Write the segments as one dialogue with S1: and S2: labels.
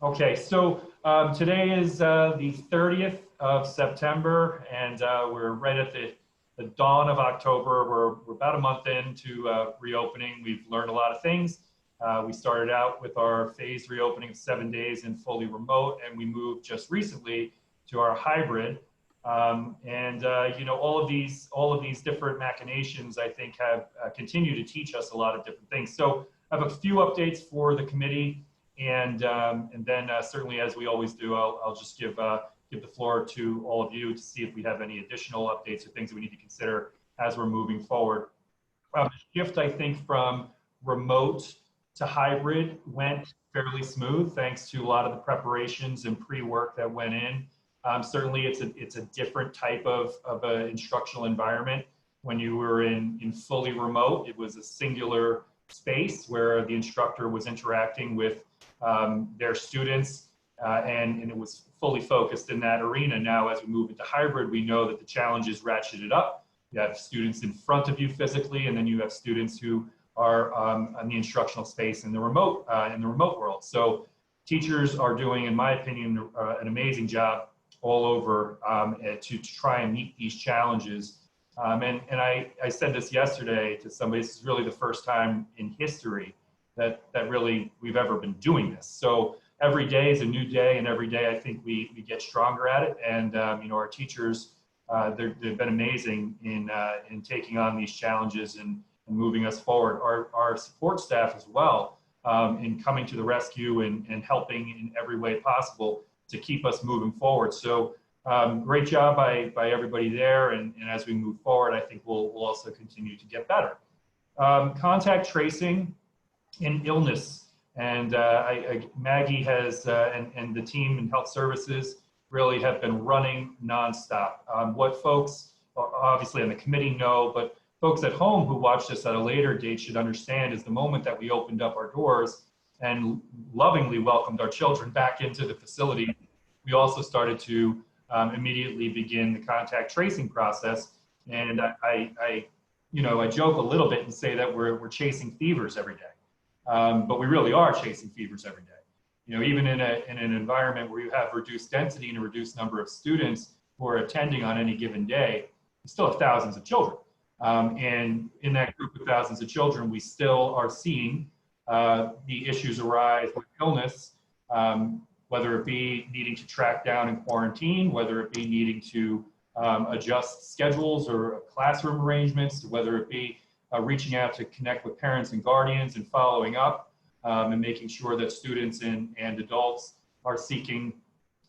S1: Okay, so today is the 30th of September, and we're right at the dawn of October. We're about a month into reopening. We've learned a lot of things. We started out with our phased reopening of 7 days and fully remote, and we moved just recently to our hybrid. You know, all of these different machinations, I think, have continued to teach us a lot of different things. So I have a few updates for the committee. And then certainly, as we always do, I'll just give the floor to all of you to see if we have any additional updates or things that we need to consider as we're moving forward. The shift, I think, from remote to hybrid went fairly smooth, thanks to a lot of the preparations and pre-work that went in. Certainly, it's a different type of an instructional environment. When you were in fully remote, it was a singular space where the instructor was interacting with their students, and it was fully focused in that arena. Now, as we move into hybrid, we know that the challenges ratcheted up. You have students in front of you physically, and then you have students who are on the instructional space in the remote world. So teachers are doing, in my opinion, an amazing job all over to try and meet these challenges. And I said this yesterday to somebody, this is really the first time in history that really we've ever been doing this. So every day is a new day, and every day I think we get stronger at it. And you know, our teachers, they've been amazing in taking on these challenges and moving us forward. Our support staff as well, in coming to the rescue and helping in every way possible to keep us moving forward. So great job by everybody there. And as we move forward, I think we'll also continue to get better. Contact tracing and illness. And Maggie has, and the team in health services really have been running nonstop. What folks, obviously on the committee, know, but folks at home who watch this at a later date should understand is the moment that we opened up our doors and lovingly welcomed our children back into the facility, we also started to immediately begin the contact tracing process. And I joke a little bit and say that we're chasing fevers every day. But we really are chasing fevers every day. You know, even in an environment where you have reduced density and a reduced number of students who are attending on any given day, you still have thousands of children. And in that group of thousands of children, we still are seeing the issues arise with illness, whether it be needing to track down and quarantine, whether it be needing to adjust schedules or classroom arrangements, whether it be reaching out to connect with parents and guardians and following up and making sure that students and adults are seeking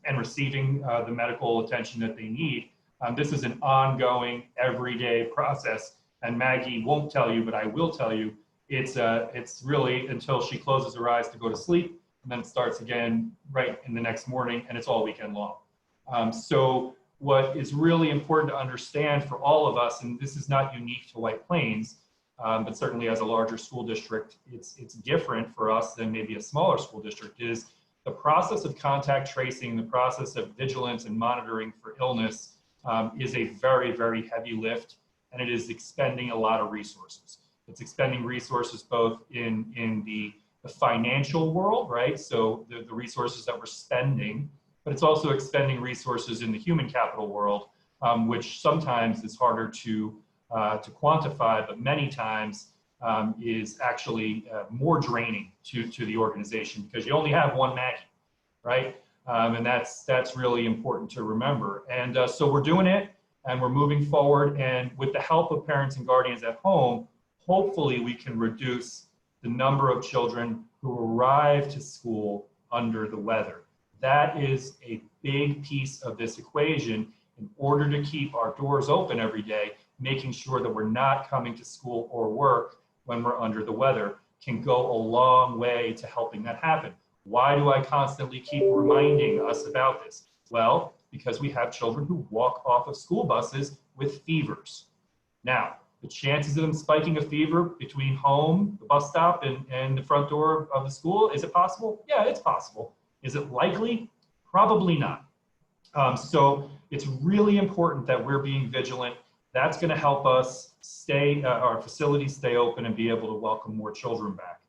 S1: and receiving the medical attention that they need. This is an ongoing, everyday process. And Maggie won't tell you, but I will tell you, it's really until she closes her eyes to go to sleep, and then it starts again right in the next morning, and it's all weekend long. So what is really important to understand for all of us, and this is not unique to White Plains, but certainly as a larger school district, it's different for us than maybe a smaller school district, is the process of contact tracing, the process of vigilance and monitoring for illness is a very, very heavy lift, and it is expending a lot of resources. It's expending resources both in the financial world, right? So the resources that we're spending, but it's also expending resources in the human capital world, which sometimes is harder to quantify, but many times is actually more draining to the organization because you only have one Maggie, right? And that's really important to remember. And so we're doing it, and we're moving forward, and with the help of parents and guardians at home, hopefully we can reduce the number of children who arrive to school under the weather. That is a big piece of this equation in order to keep our doors open every day. Making sure that we're not coming to school or work when we're under the weather can go a long way to helping that happen. Why do I constantly keep reminding us about this? Well, because we have children who walk off of school buses with fevers. Now, the chances of them spiking a fever between home, the bus stop, and the front door of the school, is it possible? Yeah, it's possible. Is it likely? Probably not. So it's really important that we're being vigilant. That's going to help us stay, our facilities stay open and be able to welcome more children back.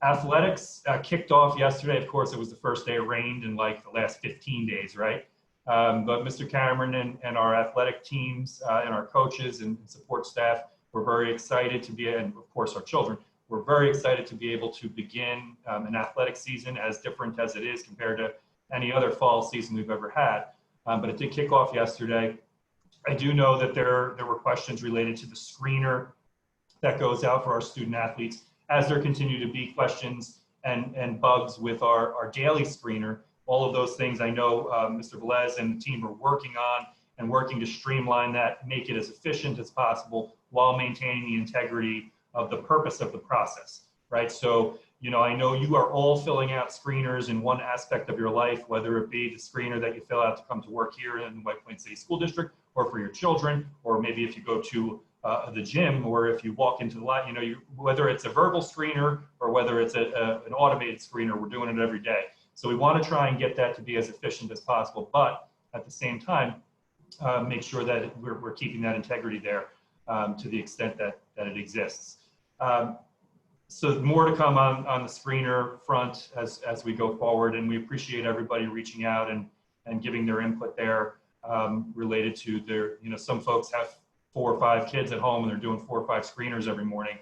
S1: Athletics kicked off yesterday. Of course, it was the first day it rained in like the last 15 days, right? But Mr. Cameron and our athletic teams and our coaches and support staff were very excited to be, and of course our children, we're very excited to be able to begin an athletic season as different as it is compared to any other fall season we've ever had. But it did kick off yesterday. I do know that there were questions related to the screener that goes out for our student athletes, as there continue to be questions and bugs with our daily screener. All of those things I know Mr. Velez and the team are working on and working to streamline that, make it as efficient as possible while maintaining the integrity of the purpose of the process, right? So, you know, I know you are all filling out screeners in one aspect of your life, whether it be the screener that you fill out to come to work here in the White Plains City School District, or for your children, or maybe if you go to the gym, or if you walk into the lot, you know, whether it's a verbal screener or whether it's an automated screener, we're doing it every day. So we want to try and get that to be as efficient as possible, but at the same time, make sure that we're keeping that integrity there to the extent that it exists. So more to come on the screener front as we go forward, and we appreciate everybody reaching out and giving their input there related to their, you know, some folks have 4 or 5 kids at home and they're doing 4 or 5 screeners every morning.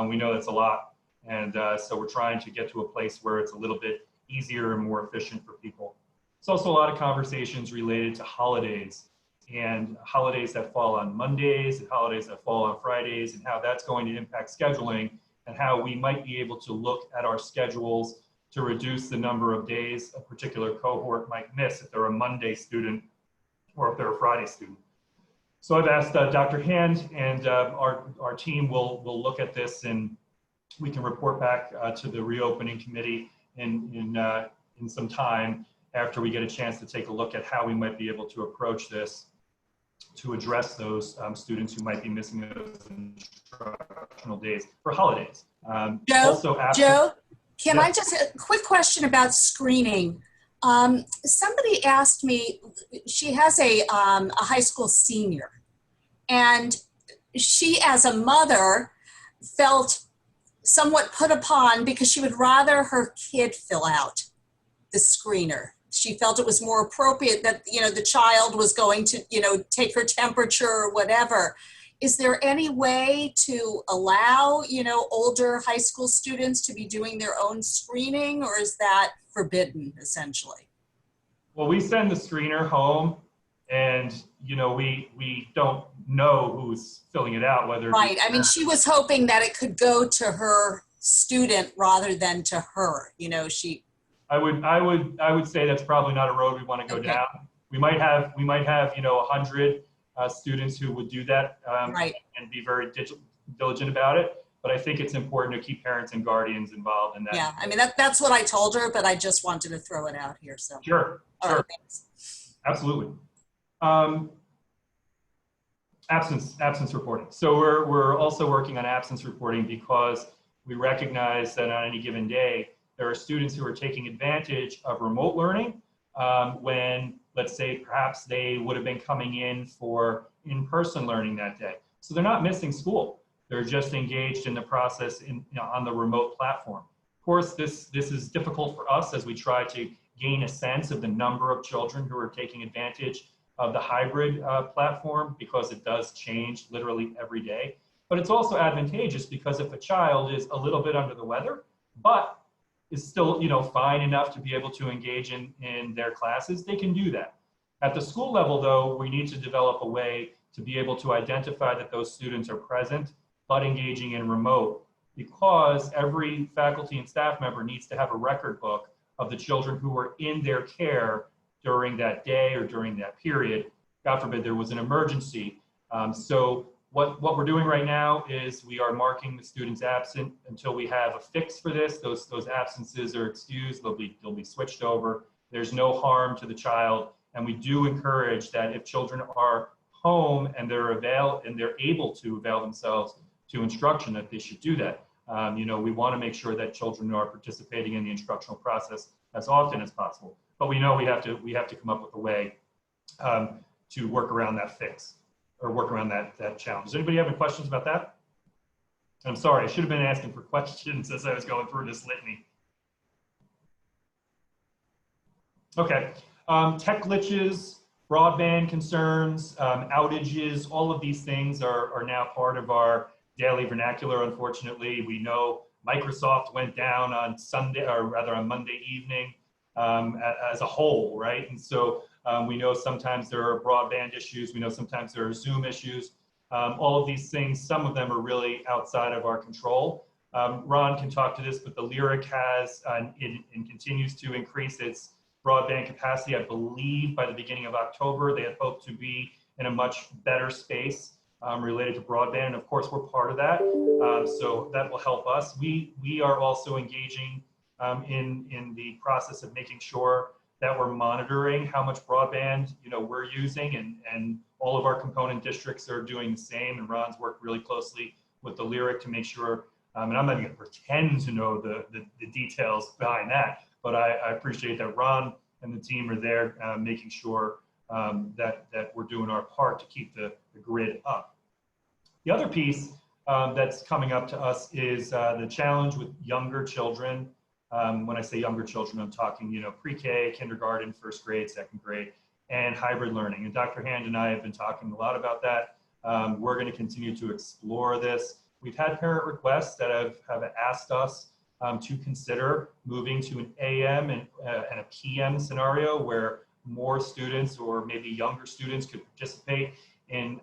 S1: We know that's a lot. And so we're trying to get to a place where it's a little bit easier and more efficient for people. It's also a lot of conversations related to holidays and holidays that fall on Mondays and holidays that fall on Fridays, and how that's going to impact scheduling, and how we might be able to look at our schedules to reduce the number of days a particular cohort might miss if they're a Monday student or if they're a Friday student. So I've asked Dr. Hand, and our team will look at this, and we can report back to the reopening committee in some time after we get a chance to take a look at how we might be able to approach this to address those students who might be missing those instructional days for holidays.
S2: Joe, can I just, a quick question about screening. Somebody asked me, she has a high school senior, and she as a mother felt somewhat put upon because she would rather her kid fill out the screener. She felt it was more appropriate that, you know, the child was going to, you know, take her temperature or whatever. Is there any way to allow, you know, older high school students to be doing their own screening, or is that forbidden essentially?
S1: Well, we send the screener home, and, you know, we don't know who's filling it out, whether
S2: right. I mean, she was hoping that it could go to her student rather than to her. You know, I
S1: would say that's probably not a road we want to go down. We might have you know 100 students who would do that
S2: right.
S1: and be very diligent about it. But I think it's important to keep parents and guardians involved in that.
S2: Yeah, I mean that's what I told her, but I just wanted to throw it out here. So
S1: sure.
S2: Right,
S1: absolutely. Absence reporting. So we're also working on absence reporting because we recognize that on any given day there are students who are taking advantage of remote learning when, let's say, perhaps they would have been coming in for in-person learning that day. So they're not missing school. They're just engaged in the process on the remote platform. Of course, this is difficult for us as we try to gain a sense of the number of children who are taking advantage of the hybrid platform, because it does change literally every day. But it's also advantageous because if a child is a little bit under the weather, but is still, you know, fine enough to be able to engage in their classes, they can do that. At the school level, though, we need to develop a way to be able to identify that those students are present but engaging in remote, because every faculty and staff member needs to have a record book of the children who were in their care during that day or during that period. God forbid there was an emergency. So what we're doing right now is we are marking the students absent until we have a fix for this. Those absences are excused. They'll be switched over. There's no harm to the child, and we do encourage that if children are home and they're able to avail themselves to instruction, that they should do that. You know, we want to make sure that children are participating in the instructional process as often as possible. But we know we have to come up with a way to work around that fix, or work around that challenge. Does anybody have any questions about that? I'm sorry, I should have been asking for questions as I was going through this litany. Okay, tech glitches, broadband concerns, outages, all of these things are now part of our daily vernacular, unfortunately. We know Microsoft went down on Sunday, or rather on Monday evening as a whole, right? And so we know sometimes there are broadband issues, we know sometimes there are Zoom issues. All of these things, some of them are really outside of our control. Ron can talk to this, but the Lyric has and continues to increase its broadband capacity. I believe by the beginning of October, they had hoped to be in a much better space related to broadband. And of course, we're part of that. So that will help us. We are also engaging in the process of making sure that we're monitoring how much broadband we're using, and all of our component districts are doing the same. And Ron's worked really closely with the Lyric to make sure, and I'm not going to pretend to know the details behind that, but I appreciate that Ron and the team are there making sure that we're doing our part to keep the grid up. The other piece that's coming up to us is the challenge with younger children. When I say younger children, I'm talking, pre-K, kindergarten, first grade, second grade, and hybrid learning. And Dr. Hand and I have been talking a lot about that. We're going to continue to explore this. We've had parent requests that have asked us to consider moving to an AM and a PM scenario where more students, or maybe younger students, could participate in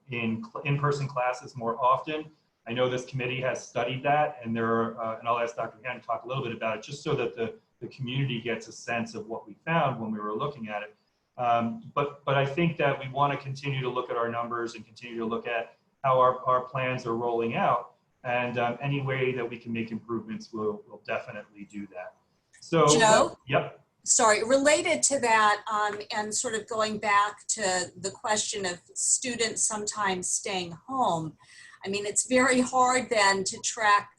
S1: in-person classes more often. I know this committee has studied that, and and I'll ask Dr. Hand to talk a little bit about it, just so that the community gets a sense of what we found when we were looking at it. But I think that we want to continue to look at our numbers and continue to look at how our plans are rolling out. And any way that we can make improvements, we'll definitely do that. So,
S2: Joe?
S1: Yep.
S2: Sorry, related to that, and sort of going back to the question of students sometimes staying home. I mean, it's very hard then to track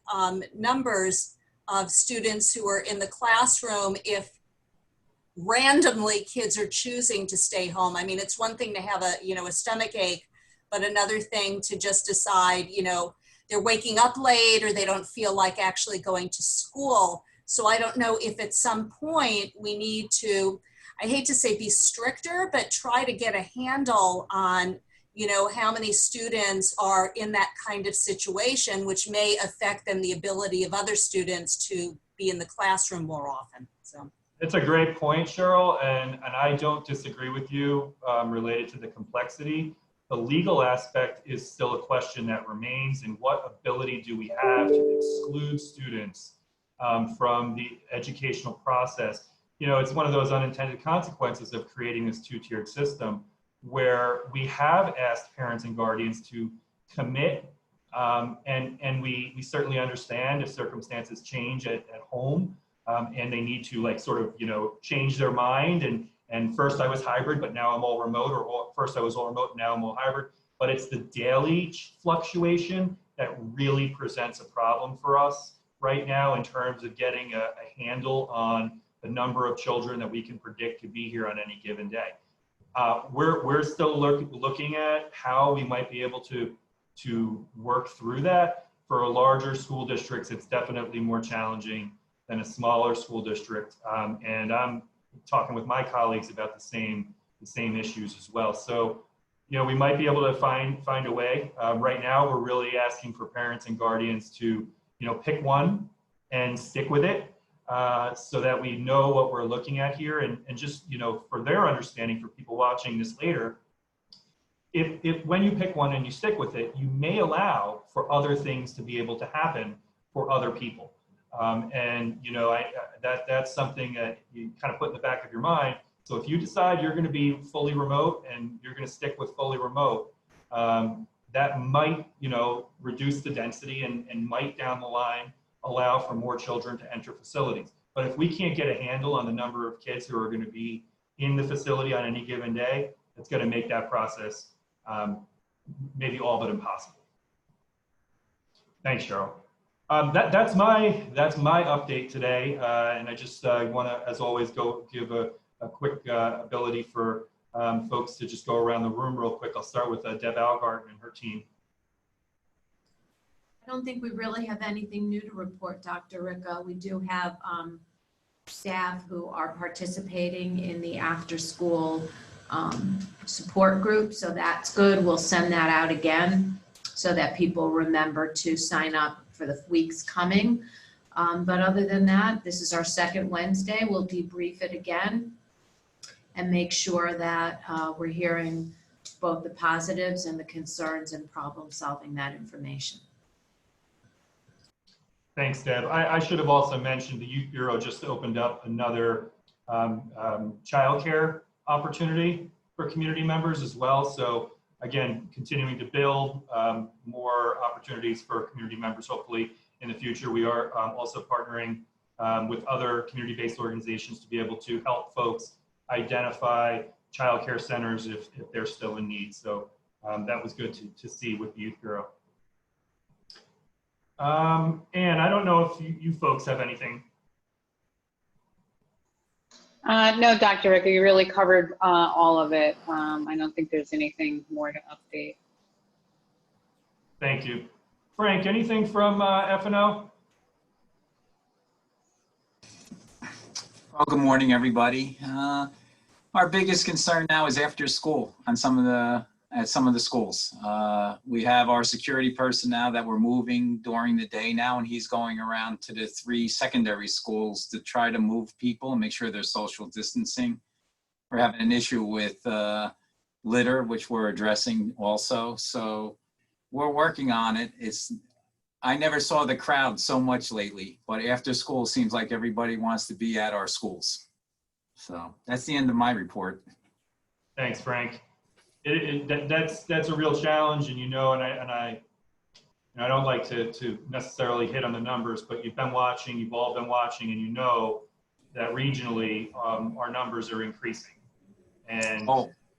S2: numbers of students who are in the classroom if randomly kids are choosing to stay home. I mean, it's one thing to have a stomach ache, but another thing to just decide, they're waking up late or they don't feel like actually going to school. So I don't know if at some point we need to, I hate to say be stricter, but try to get a handle on, how many students are in that kind of situation, which may affect then the ability of other students to be in the classroom more often. So
S1: it's a great point, Cheryl, and I don't disagree with you related to the complexity. The legal aspect is still a question that remains, and what ability do we have to exclude students from the educational process? It's one of those unintended consequences of creating this two-tiered system, where we have asked parents and guardians to commit, and we certainly understand if circumstances change at home, and they need to change their mind, and first I was hybrid, but now I'm all remote, or first I was all remote, now I'm all hybrid. But it's the daily fluctuation that really presents a problem for us right now in terms of getting a handle on the number of children that we can predict to be here on any given day. We're still looking at how we might be able to work through that. For larger school districts, it's definitely more challenging than a smaller school district, and I'm talking with my colleagues about the same issues as well. So, we might be able to find a way. Right now, we're really asking for parents and guardians to, pick one and stick with it, so that we know what we're looking at here, and just, for their understanding, for people watching this later, if when you pick one and you stick with it, you may allow for other things to be able to happen for other people. That's something that you kind of put in the back of your mind. So if you decide you're going to be fully remote and you're going to stick with fully remote, that might, reduce the density and might down the line allow for more children to enter facilities. But if we can't get a handle on the number of kids who are going to be in the facility on any given day, it's going to make that process maybe all but impossible. Thanks, Cheryl. That's my update today, and I just want to, as always, go give a quick ability for folks to just go around the room real quick. I'll start with Deb Algarten and her team.
S3: I don't think we really have anything new to report, Dr. Ricca. We do have staff who are participating in the after-school support group, so that's good. We'll send that out again so that people remember to sign up for the weeks coming. But other than that, this is our second Wednesday. We'll debrief it again and make sure that we're hearing both the positives and the concerns and problem solving that information.
S1: Thanks, Deb. I should have also mentioned the Youth Bureau just opened up another childcare opportunity for community members as well. So again, continuing to build more opportunities for community members. Hopefully in the future, we are also partnering with other community-based organizations to be able to help folks identify childcare centers if they're still in need. So that was good to see with the Youth Bureau. And I don't know if you folks have anything.
S4: No, Dr. Ricca, you really covered all of it. I don't think there's anything more to update.
S1: Thank you. Frank, anything from F&O?
S5: Well, good morning, everybody. Our biggest concern now is after school on some of the schools. We have our security person now that we're moving during the day now, and he's going around to the 3 secondary schools to try to move people and make sure they're social distancing. We're having an issue with litter, which we're addressing also. So we're working on it. I never saw the crowd so much lately, but after school seems like everybody wants to be at our schools. So that's the end of my report.
S1: Thanks, Frank. That's a real challenge, and and I don't like to necessarily hit on the numbers, but you've all been watching, and you know that regionally our numbers are increasing. And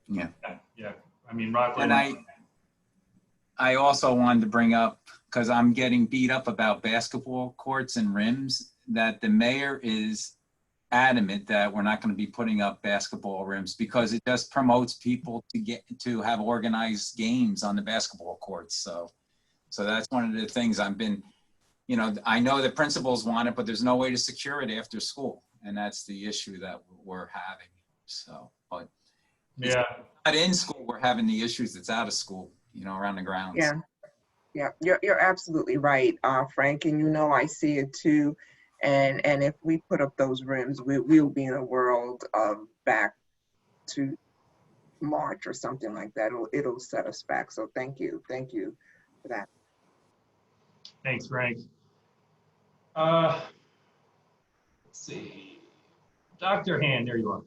S1: yeah. I mean, Rockland.
S5: And I also wanted to bring up, because I'm getting beat up about basketball courts and rims, that the mayor is adamant that we're not going to be putting up basketball rims because it just promotes people to have organized games on the basketball courts. So that's one of the things I've been, I know the principals want it, but there's no way to secure it after school. And that's the issue that we're having. So, but
S1: yeah,
S5: not in school, we're having the issues that's out of school, around the grounds.
S6: Yeah, you're absolutely right, Frank. And I see it too. And if we put up those rims, we'll be in a world of back to March or something like that. It'll set us back. So thank you for that.
S1: Thanks, Frank. Let's see, Dr. Hand, there you are.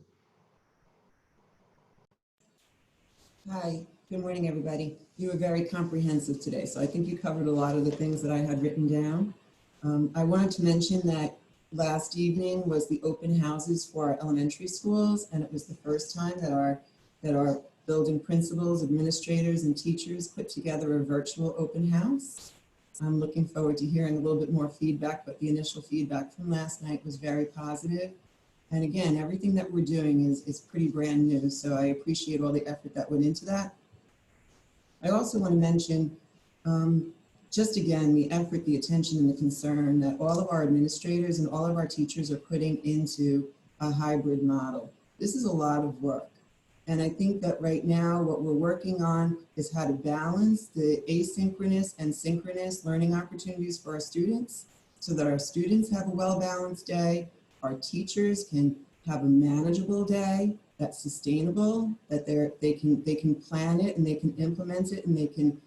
S7: Hi, good morning, everybody. You were very comprehensive today, so I think you covered a lot of the things that I had written down. I wanted to mention that last evening was the open houses for our elementary schools, and it was the first time that our building principals, administrators, and teachers put together a virtual open house. I'm looking forward to hearing a little bit more feedback, but the initial feedback from last night was very positive. And again, everything that we're doing is pretty brand new, so I appreciate all the effort that went into that. I also want to mention just again, the effort, the attention, and the concern that all of our administrators and all of our teachers are putting into a hybrid model. This is a lot of work. And I think that right now what we're working on is how to balance the asynchronous and synchronous learning opportunities for our students so that our students have a well-balanced day, our teachers can have a manageable day that's sustainable, that they can plan it and they can implement it and they can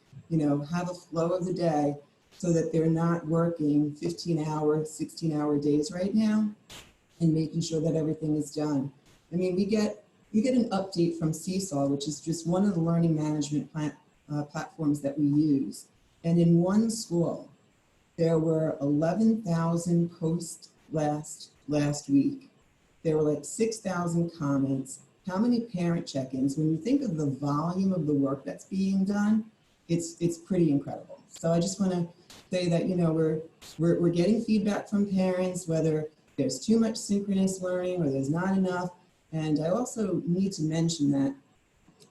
S7: have a flow of the day so that they're not working 15-hour, 16-hour days right now and making sure that everything is done. I mean, we get an update from Seesaw, which is just one of the learning management platforms that we use. And in one school, there were 11,000 posts last week. There were like 6,000 comments. How many parent check-ins? When you think of the volume of the work that's being done, it's pretty incredible. So I just want to say that we're getting feedback from parents, whether there's too much synchronous learning or there's not enough. And I also need to mention that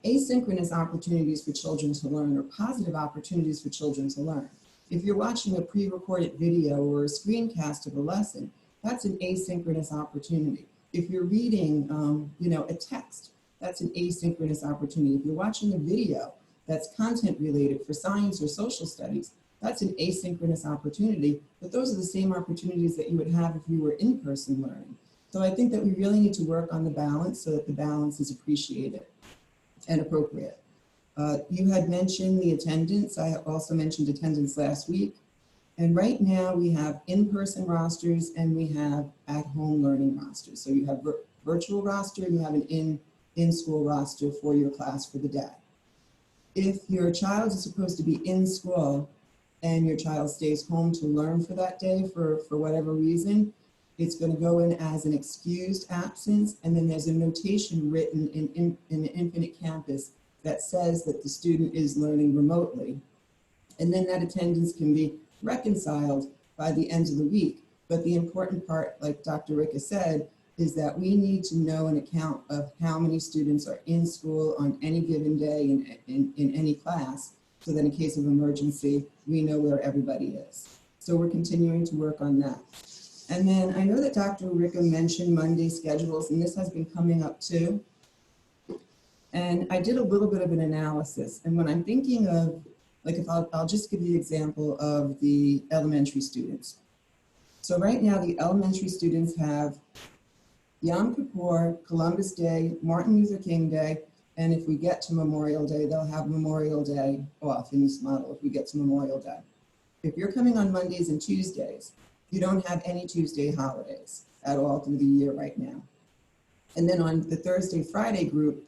S7: asynchronous opportunities for children to learn are positive opportunities for children to learn. If you're watching a pre-recorded video or a screencast of a lesson, that's an asynchronous opportunity. If you're reading, a text, that's an asynchronous opportunity. If you're watching a video that's content related for science or social studies, that's an asynchronous opportunity, but those are the same opportunities that you would have if you were in-person learning. So I think that we really need to work on the balance so that the balance is appreciated and appropriate. You had mentioned the attendance. I also mentioned attendance last week. And right now we have in-person rosters and we have at-home learning rosters. So you have virtual roster and you have an in-school roster for your class for the day. If your child is supposed to be in school and your child stays home to learn for that day for whatever reason, it's going to go in as an excused absence, and then there's a notation written in Infinite Campus that says that the student is learning remotely. And then that attendance can be reconciled by the end of the week. But the important part, like Dr. Ricca said, is that we need to know an account of how many students are in school on any given day in any class, so that in case of emergency, we know where everybody is. So we're continuing to work on that. And then I know that Dr. Ricca mentioned Monday schedules, and this has been coming up too. And I did a little bit of an analysis. And when I'm thinking of, like, if I'll just give you the example of the elementary students. So right now, the elementary students have Yom Kippur, Columbus Day, Martin Luther King Day, and if we get to Memorial Day, they'll have Memorial Day off in this model if we get to Memorial Day. If you're coming on Mondays and Tuesdays, you don't have any Tuesday holidays at all through the year right now. And then on the Thursday, Friday group,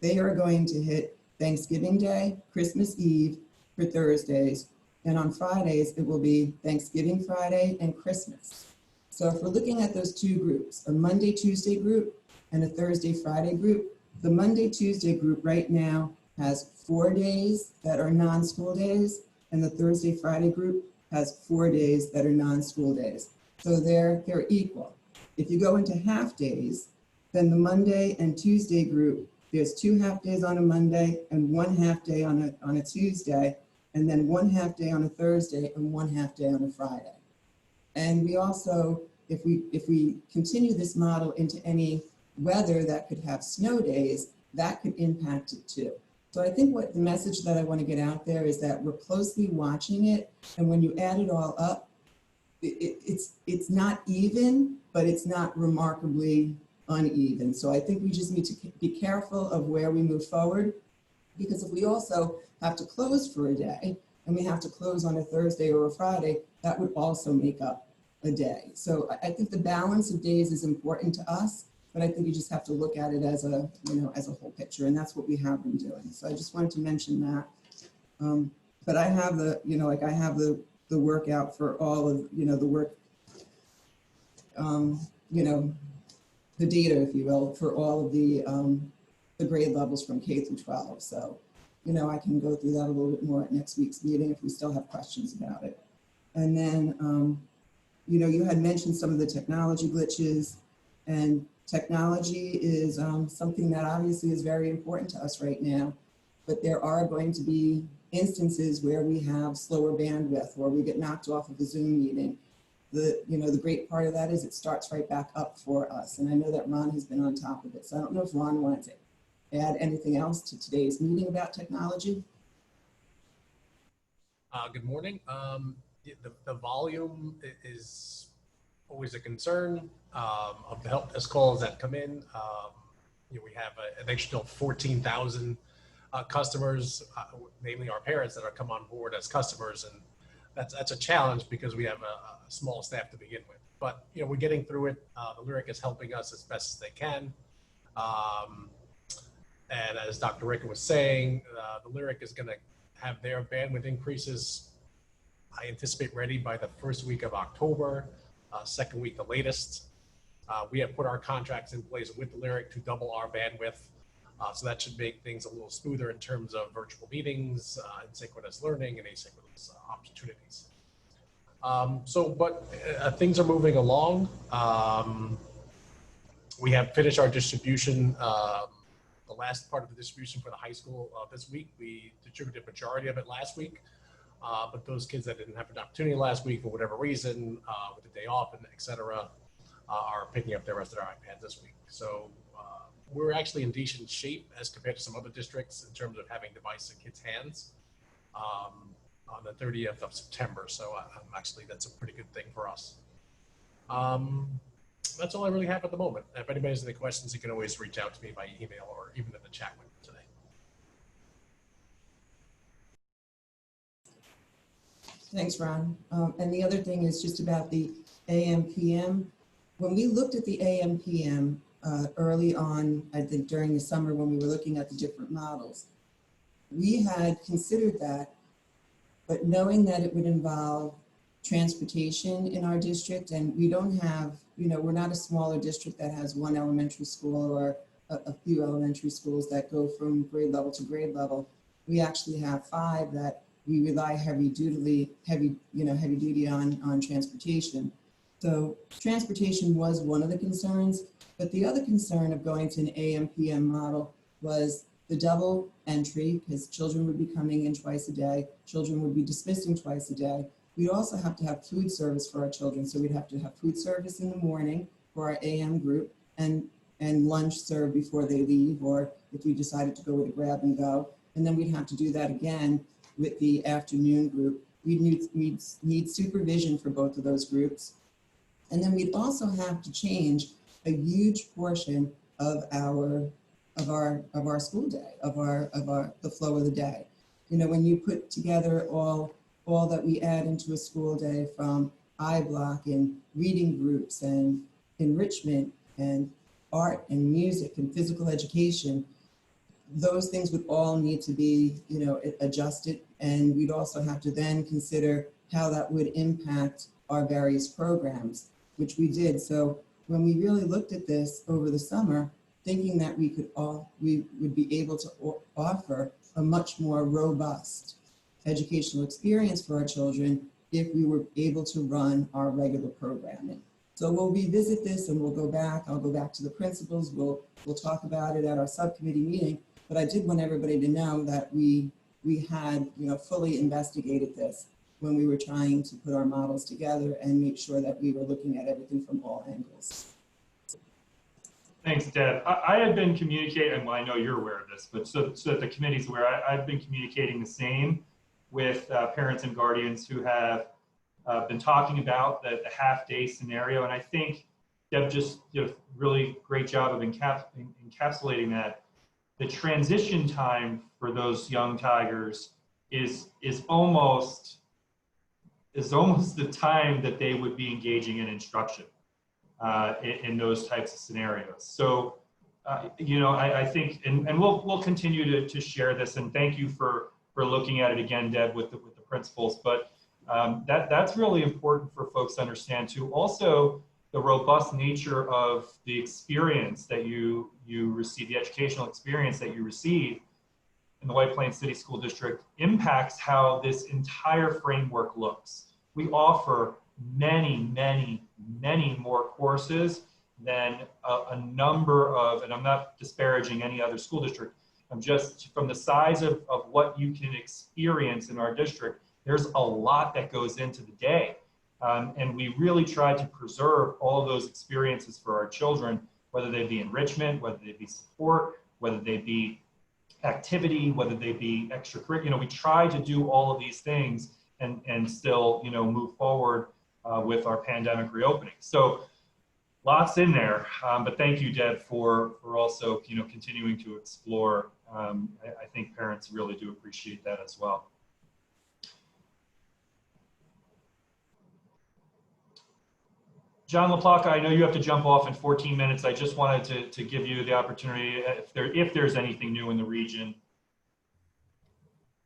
S7: they are going to hit Thanksgiving Day, Christmas Eve for Thursdays, and on Fridays, it will be Thanksgiving Friday and Christmas. So if we're looking at those two groups, a Monday, Tuesday group and a Thursday, Friday group, the Monday, Tuesday group right now has 4 days that are non-school days, and the Thursday, Friday group has 4 days that are non-school days. So they're equal. If you go into half days, then the Monday and Tuesday group, there's 2 half days on a Monday and 1 half day on a Tuesday, and then 1 half day on a Thursday and 1 half day on a Friday. And we also, if we continue this model into any weather that could have snow days, that could impact it too. So I think what the message that I want to get out there is that we're closely watching it, and when you add it all up, it's not even, but it's not remarkably uneven. So I think we just need to be careful of where we move forward, because if we also have to close for a day and we have to close on a Thursday or a Friday, that would also make up a day. So I think the balance of days is important to us, but I think you just have to look at it as a, as a whole picture, and that's what we have been doing. So I just wanted to mention that. But I have the, I have the workout for all of, the work, the data, if you will, for all of the grade levels from K through 12. So, I can go through that a little bit more at next week's meeting if we still have questions about it. And then, you had mentioned some of the technology glitches, and technology is something that obviously is very important to us right now, but there are going to be instances where we have slower bandwidth or we get knocked off of a Zoom meeting. The great part of that is it starts right back up for us. And I know that Ron has been on top of it. So I don't know if Ron wanted to add anything else to today's meeting about technology.
S8: Good morning. The volume is always a concern of the help desk calls that come in. We have an additional 14,000 customers, namely our parents, that are come on board as customers, and that's a challenge because we have a small staff to begin with. But we're getting through it. The Lyric is helping us as best as they can. And as Dr. Ricca was saying, the Lyric is going to have their bandwidth increases, I anticipate, ready by the first week of October, second week the latest. We have put our contracts in place with the Lyric to double our bandwidth. So that should make things a little smoother in terms of virtual meetings, and synchronous learning and asynchronous opportunities. But things are moving along. We have finished our distribution, the last part of the distribution for the high school this week. We distributed the majority of it last week. But those kids that didn't have an opportunity last week for whatever reason, with the day off and et cetera, are picking up the rest of their iPads this week. So we're actually in decent shape as compared to some other districts in terms of having devices in kids' hands on the 30th of September. So actually, that's a pretty good thing for us. That's all I really have at the moment. If anybody has any questions, you can always reach out to me by email or even in the chat window today.
S7: Thanks, Ron. And the other thing is just about the AM/PM. When we looked at the AM/PM early on, I think during the summer when we were looking at the different models, we had considered that, but knowing that it would involve transportation in our district, and we don't have, we're not a smaller district that has one elementary school or a few elementary schools that go from grade level to grade level. We actually have 5 that we rely heavy duty on transportation. So transportation was one of the concerns, but the other concern of going to an AM/PM model was the double entry, because children would be coming in twice a day, children would be dismissing twice a day. We'd also have to have food service for our children. So we'd have to have food service in the morning for our AM group and lunch served before they leave, or if we decided to go with a grab and go. And then we'd have to do that again with the afternoon group. We'd need supervision for both of those groups. And then we'd also have to change a huge portion of our school day, of the flow of the day. When you put together all that we add into a school day, from I-block and reading groups and enrichment and art and music and physical education, those things would all need to be, adjusted. And we'd also have to then consider how that would impact our various programs, which we did. So when we really looked at this over the summer, thinking that we would be able to offer a much more robust educational experience for our children if we were able to run our regular programming. So we'll revisit this and we'll go back. I'll go back to the principals. We'll talk about it at our subcommittee meeting. But I did want everybody to know that we had fully investigated this when we were trying to put our models together and make sure that we were looking at everything from all angles.
S1: Thanks, Deb. I have been communicating, well, I know you're aware of this, but so that the committee's aware, I've been communicating the same with parents and guardians who have been talking about the half-day scenario. And I think Deb just did a really great job of encapsulating that. The transition time for those young tigers is almost the time that they would be engaging in instruction in those types of scenarios. So, I think, and we'll continue to share this, and thank you for looking at it again, Deb, with the principals. But that's really important for folks to understand too. Also, the robust nature of the experience that you receive, the educational experience that you receive in the White Plains City School District impacts how this entire framework looks. We offer many, many, many more courses than a number of, and I'm not disparaging any other school district, I'm just, from the size of what you can experience in our district, there's a lot that goes into the day. And we really try to preserve all those experiences for our children, whether they be enrichment, whether they be support, whether they be activity, whether they be extracurricular. We try to do all of these things and still, move forward with our pandemic reopening. So lots in there, but thank you, Deb, for also, continuing to explore. I think parents really do appreciate that as well. John LaPlaca, I know you have to jump off in 14 minutes. I just wanted to give you the opportunity if there's anything new in the region.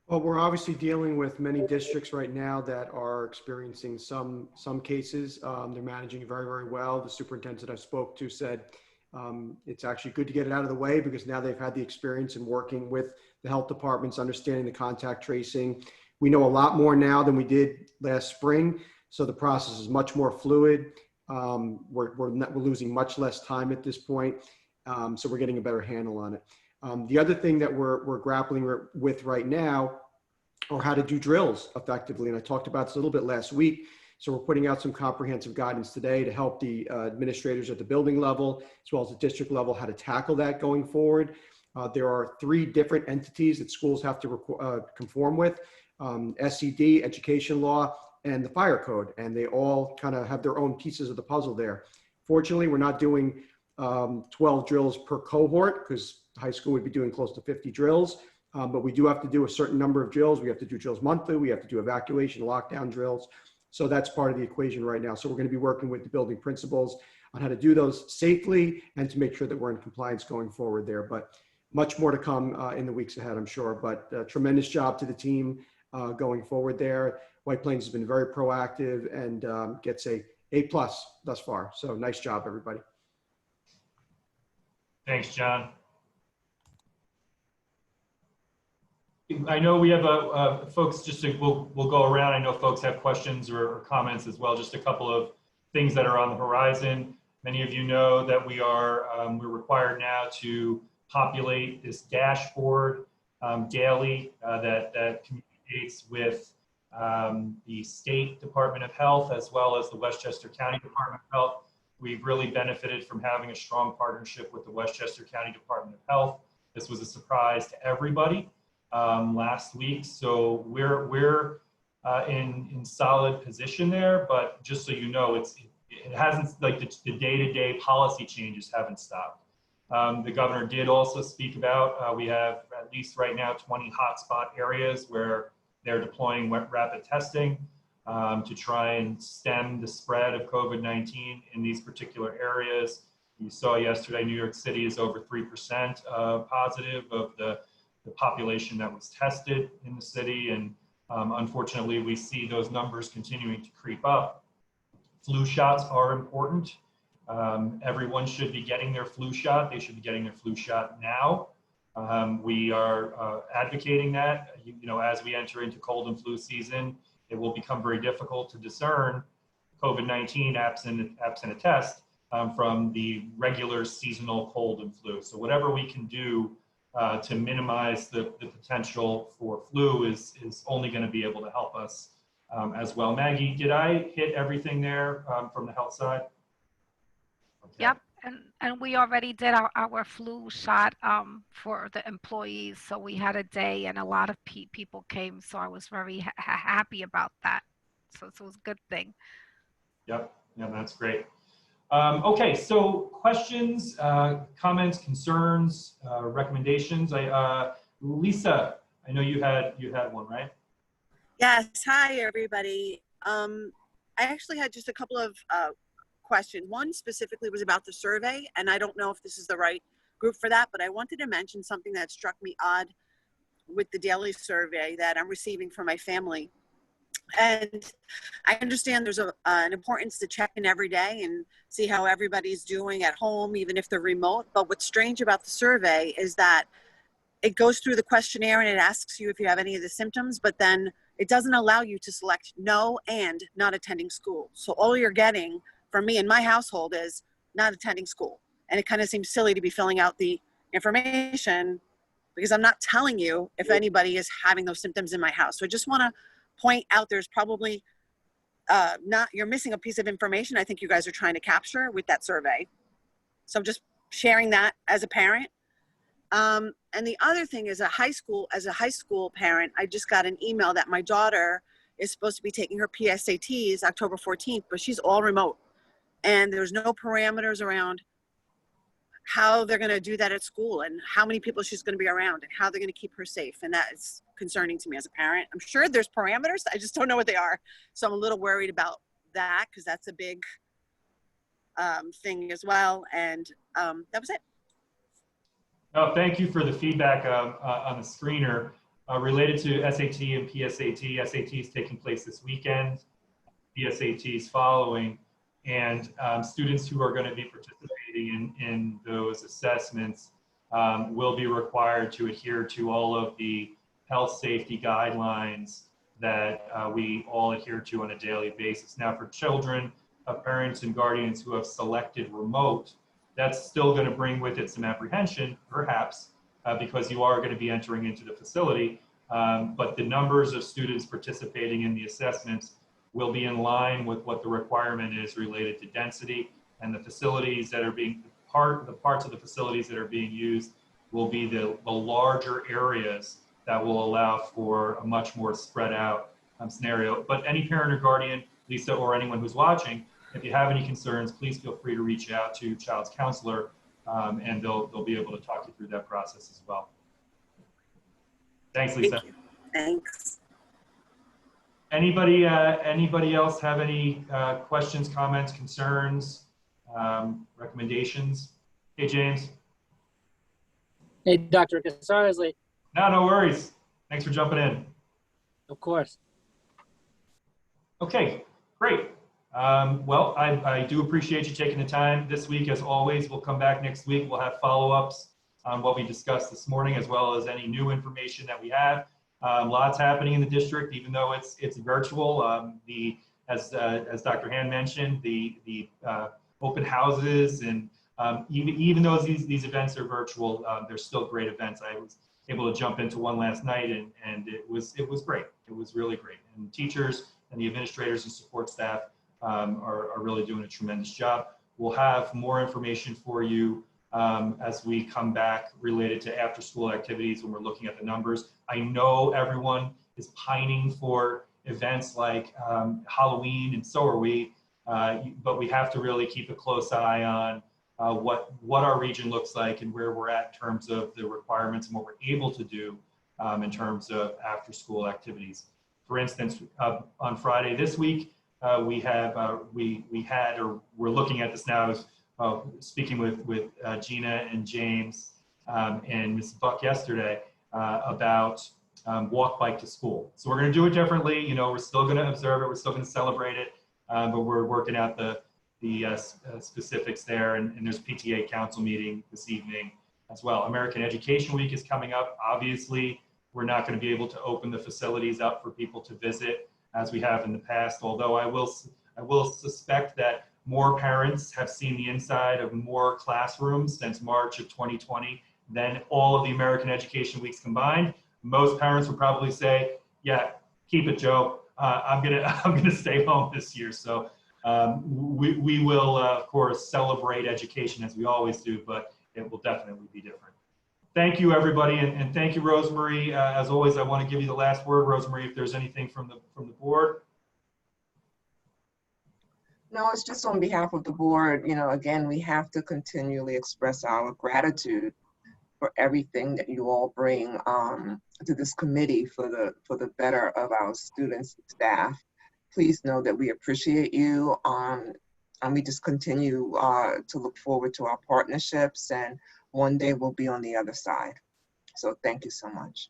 S9: Well, we're obviously dealing with many districts right now that are experiencing some cases. They're managing very, very well. The superintendent I spoke to said it's actually good to get it out of the way because now they've had the experience in working with the health departments, understanding the contact tracing. We know a lot more now than we did last spring, so the process is much more fluid. We're losing much less time at this point, so we're getting a better handle on it. The other thing that we're grappling with right now or how to do drills effectively. And I talked about this a little bit last week. So we're putting out some comprehensive guidance today to help the administrators at the building level, as well as the district level, how to tackle that going forward. There are 3 different entities that schools have to conform with, SED, education law, and the fire code. And they all kind of have their own pieces of the puzzle there. Fortunately, we're not doing 12 drills per cohort, because high school would be doing close to 50 drills. But we do have to do a certain number of drills. We have to do drills monthly. We have to do evacuation, lockdown drills. So that's part of the equation right now. So we're going to be working with the building principals on how to do those safely and to make sure that we're in compliance going forward there. But much more to come in the weeks ahead, I'm sure. But tremendous job to the team going forward there. White Plains has been very proactive and gets a A+ thus far. So nice job, everybody.
S1: Thanks, John. I know we have folks, we'll go around. I know folks have questions or comments as well. Just a couple of things that are on the horizon. Many of you know that we're required now to populate this dashboard daily that communicates with the State Department of Health as well as the Westchester County Department of Health. We've really benefited from having a strong partnership with the Westchester County Department of Health. This was a surprise to everybody last week, so we're in solid position there. But just so you know, it hasn't, like, the day-to-day policy changes haven't stopped. The governor did also speak about we have at least right now 20 hotspot areas where they're deploying rapid testing to try and stem the spread of COVID-19 in these particular areas. You saw yesterday, New York City is over 3% positive of the population that was tested in the city. And unfortunately, we see those numbers continuing to creep up. Flu shots are important. Everyone should be getting their flu shot. They should be getting their flu shot now. We are advocating that, as we enter into cold and flu season, it will become very difficult to discern COVID-19 absent a test from the regular seasonal cold and flu. So whatever we can do to minimize the potential for flu is only going to be able to help us as well. Maggie, did I hit everything there from the health side? Okay.
S10: Yep, and we already did our flu shot for the employees. So we had a day and a lot of people came. So I was very happy about that. So it was a good thing.
S1: Yep, yeah, that's great. Okay, so questions, comments, concerns, recommendations. Lisa, I know you had one, right?
S11: Yes. Hi, everybody. I actually had just a couple of questions. One specifically was about the survey, and I don't know if this is the right group for that, but I wanted to mention something that struck me odd with the daily survey that I'm receiving from my family. And I understand there's an importance to check in every day and see how everybody's doing at home, even if they're remote. But what's strange about the survey is that it goes through the questionnaire and it asks you if you have any of the symptoms, but then it doesn't allow you to select no and not attending school. So all you're getting from me in my household is not attending school. And it kind of seems silly to be filling out the information because I'm not telling you if anybody is having those symptoms in my house. So I just want to point out there's probably you're missing a piece of information I think you guys are trying to capture with that survey. So I'm just sharing that as a parent. And the other thing is as a high school parent, I just got an email that my daughter is supposed to be taking her PSATs October 14th, but she's all remote. And there's no parameters around how they're going to do that at school and how many people she's going to be around and how they're going to keep her safe. And that is concerning to me as a parent. I'm sure there's parameters. I just don't know what they are. So I'm a little worried about that because that's a big thing as well. And that was it.
S1: Oh, thank you for the feedback on the screener related to SAT and PSAT. SAT is taking place this weekend, PSAT is following, and students who are going to be participating in those assessments will be required to adhere to all of the health safety guidelines that we all adhere to on a daily basis. Now, for children of parents and guardians who have selected remote, that's still going to bring with it some apprehension, perhaps, because you are going to be entering into the facility. but the numbers of students participating in the assessments will be in line with what the requirement is related to density, and the facilities that are being the parts of the facilities that are being used will be the larger areas that will allow for a much more spread out scenario. But any parent or guardian, Lisa, or anyone who's watching, if you have any concerns, please feel free to reach out to child's counselor, and they'll be able to talk you through that process as well. Thanks, Lisa.
S11: Thank you. Thanks.
S1: Anybody else have any questions, comments, concerns, recommendations? Hey, James.
S12: Hey, Dr. Ricca, sorry I was late.
S1: No worries. Thanks for jumping in.
S12: Of course.
S1: Okay, great. Well, I do appreciate you taking the time this week. As always, we'll come back next week. We'll have follow-ups on what we discussed this morning, as well as any new information that we have. Lots happening in the district, even though it's virtual. As Dr. Hand mentioned, the open houses, and even though these events are virtual, they're still great events. I was able to jump into one last night, and it was great. It was really great. And teachers and the administrators and support staff are really doing a tremendous job. We'll have more information for you as we come back related to after-school activities when we're looking at the numbers. I know everyone is pining for events like Halloween, and so are we, but we have to really keep a close eye on what our region looks like and where we're at in terms of the requirements and what we're able to do in terms of after-school activities. For instance, on Friday this week, we're looking at this now, speaking with Gina and James and Ms. Buck yesterday about walk bike to school. So we're going to do it differently. You know, we're still going to observe it. We're still going to celebrate it, but we're working out the specifics there. And there's a PTA council meeting this evening as well. American Education Week is coming up. Obviously, we're not going to be able to open the facilities up for people to visit as we have in the past. Although I will suspect that more parents have seen the inside of more classrooms since March of 2020 than all of the American Education Weeks combined. Most parents would probably say, yeah, keep it, Joe. I'm gonna stay home this year. So we will, of course, celebrate education as we always do, but it will definitely be different. Thank you, everybody, and thank you, Rosemary. As always, I want to give you the last word, Rosemary, if there's anything from the board.
S6: No, it's just on behalf of the board. You know, again, we have to continually express our gratitude for everything that you all bring to this committee for the better of our students and staff. Please know that we appreciate you, and we just continue to look forward to our partnerships, and one day we'll be on the other side. So thank you so much.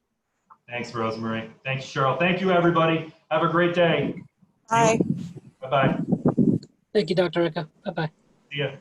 S1: Thanks, Rosemary. Thanks, Cheryl. Thank you, everybody. Have a great day.
S11: Bye.
S1: Bye-bye.
S12: Thank you, Dr. Ricca. Bye-bye.
S1: See ya.